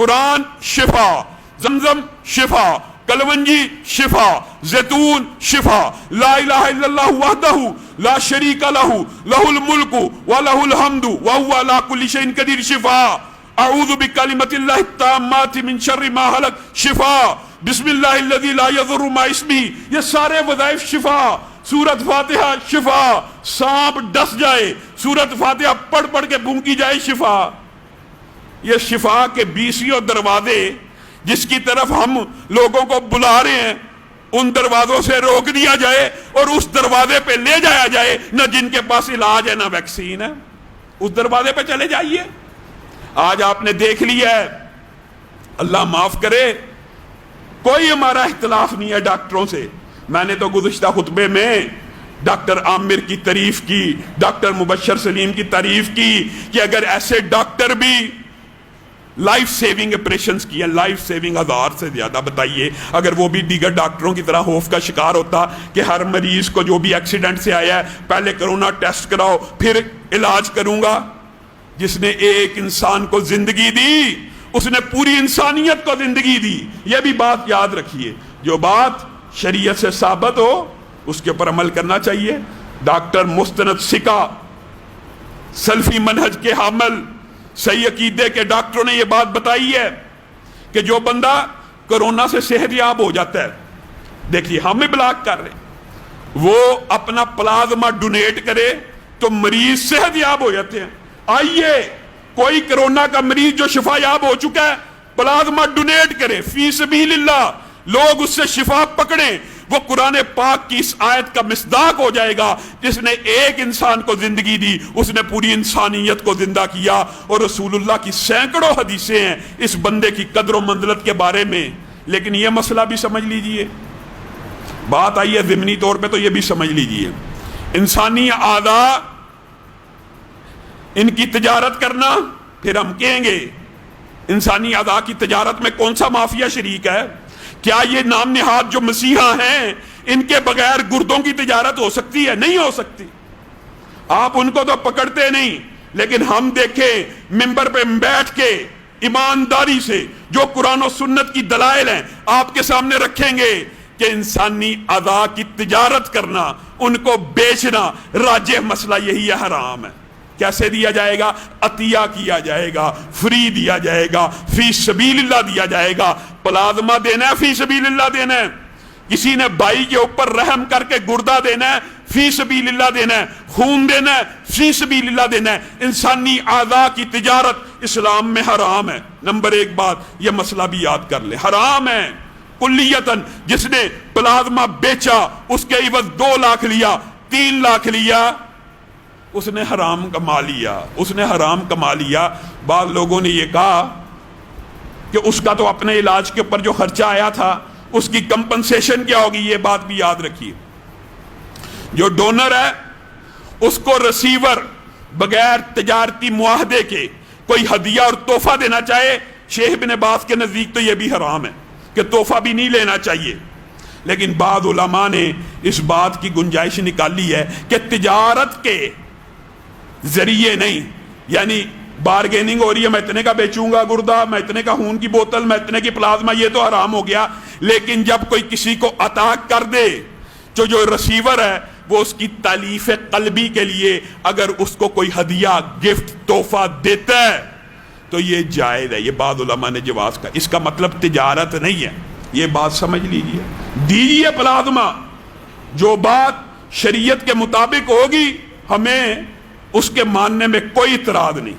قرآن شفا، زمزم شفا، کلونجی شفا، زیتون شفا، لا الہ الا اللہ وحدہ لا شریک لہ لہ الملک ولہ الحمد وہو علی کل شیء قدیر شفا، اعوذ بکلمۃ اللہ التامات من شر ما خلق شفا، بسم اللہ الذی لا یضر مع اسمہ، یہ سارے وظائف شفا، سورت فاتحہ شفا، سانپ ڈس جائے سورت فاتحہ پڑھ پڑھ کے بھونکی جائے شفا۔ یہ شفا کے 20 دروازے جس کی طرف ہم لوگوں کو بلا رہے ہیں، ان دروازوں سے روک دیا جائے اور اس دروازے پہ لے جایا جائے، نہ جن کے پاس علاج ہے نہ ویکسین ہے، اس دروازے پہ چلے جائیے۔ آج آپ نے دیکھ لیا ہے، اللہ معاف کرے، کوئی ہمارا اختلاف نہیں ہے ڈاکٹروں سے۔ میں نے تو گزشتہ خطبے میں ڈاکٹر عامر کی تعریف کی، ڈاکٹر مبشر سلیم کی تعریف کی کہ اگر ایسے ڈاکٹر بھی لائف سیونگ آپریشنز کیا، لائف سیونگ 1000 سے زیادہ، بتائیے اگر وہ بھی دیگر ڈاکٹروں کی طرح خوف کا شکار ہوتا کہ ہر مریض کو جو بھی ایکسیڈنٹ سے آیا ہے پہلے کرونا ٹیسٹ کراؤ پھر علاج کروں گا۔ جس نے ایک انسان کو زندگی دی اس نے پوری انسانیت کو زندگی دی۔ یہ بھی بات یاد رکھیے، جو بات شریعت سے ثابت ہو اس کے اوپر عمل کرنا چاہیے۔ ڈاکٹر مستند ثقہ، سلفی منہج کے حامل، صحیح عقیدے کے ڈاکٹروں نے یہ بات بتائی ہے کہ جو بندہ کرونا سے صحت یاب ہو جاتا ہے، دیکھیے ہم ابلاغ کر رہے ہیں، وہ اپنا پلازما ڈونیٹ کرے تو مریض صحت یاب ہو جاتے ہیں۔ آئیے کوئی کرونا کا مریض جو شفا یاب ہو چکا ہے پلازما ڈونیٹ کرے فی سبیل اللہ، لوگ اس سے شفا پکڑیں، وہ قرآن پاک کی اس آیت کا مصداق ہو جائے گا، جس نے ایک انسان کو زندگی دی اس نے پوری انسانیت کو زندہ کیا۔ اور رسول اللہ کی سینکڑوں حدیثیں ہیں اس بندے کی قدر و منزلت کے بارے میں۔ لیکن یہ مسئلہ بھی سمجھ لیجئے، بات آئی ہے ضمنی طور پہ تو یہ بھی سمجھ لیجئے، انسانی اعضاء ان کی تجارت کرنا، پھر ہم کہیں گے انسانی اعضاء کی تجارت میں کون سا مافیا شریک ہے؟ کیا یہ نام نہاد جو مسیحا ہیں ان کے بغیر گردوں کی تجارت ہو سکتی ہے؟ نہیں ہو سکتی۔ آپ ان کو تو پکڑتے نہیں، لیکن ہم دیکھیں منبر پہ بیٹھ کے ایمانداری سے جو قرآن و سنت کی دلائل ہیں آپ کے سامنے رکھیں گے کہ انسانی اعضاء کی تجارت کرنا، ان کو بیچنا راجح مسئلہ یہی ہے، حرام ہے۔ کیسے دیا جائے گا؟ عطیہ کیا جائے گا، فری دیا جائے گا، فی سبیل اللہ دیا جائے گا۔ پلازما دینا ہے فی سبیل اللہ دینا ہے، کسی نے بھائی کے اوپر رحم کر کے گردہ دینا ہے فی سبیل اللہ دینا ہے، خون دینا ہے فی سبیل اللہ دینا ہے۔ انسانی اعضاء کی تجارت اسلام میں حرام ہے۔ نمبر 1 بات یہ مسئلہ بھی یاد کر لے، حرام ہے کلیتاً۔ جس نے پلازما بیچا اس کے عوض 2 لاکھ لیا، 3 لاکھ لیا، اس نے حرام کما لیا، اس نے حرام کما لیا۔ بعض لوگوں نے یہ کہا کہ اس کا تو اپنے علاج کے اوپر جو خرچہ آیا تھا اس کی کمپنسیشن کیا ہوگی؟ یہ بات بھی یاد رکھیے، جو ڈونر ہے اس کو ریسیور بغیر تجارتی معاہدے کے کوئی ہدیہ اور تحفہ دینا چاہے، شیخ بن باز کے نزدیک تو یہ بھی حرام ہے کہ تحفہ بھی نہیں لینا چاہیے۔ لیکن بعض علماء نے اس بات کی گنجائش نکالی ہے کہ تجارت کے ذریعے نہیں، یعنی بارگیننگ ہو رہی ہے، میں اتنے کا بیچوں گا گردہ، میں اتنے کا خون کی بوتل، میں اتنے کی پلازما، یہ تو حرام ہو گیا۔ لیکن جب کوئی کسی کو عطا کر دے جو ریسیور ہے وہ اس کی تالیف قلبی کے لیے اگر اس کو کوئی ہدیہ، گفٹ، تحفہ دیتا ہے تو یہ جائز ہے۔ یہ بعض علماء نے جواز کا، اس کا مطلب تجارت نہیں ہے، یہ بات سمجھ لیجئے۔ دیجئے پلازما، جو بات شریعت کے مطابق ہوگی ہمیں اس کے ماننے میں کوئی اعتراض نہیں۔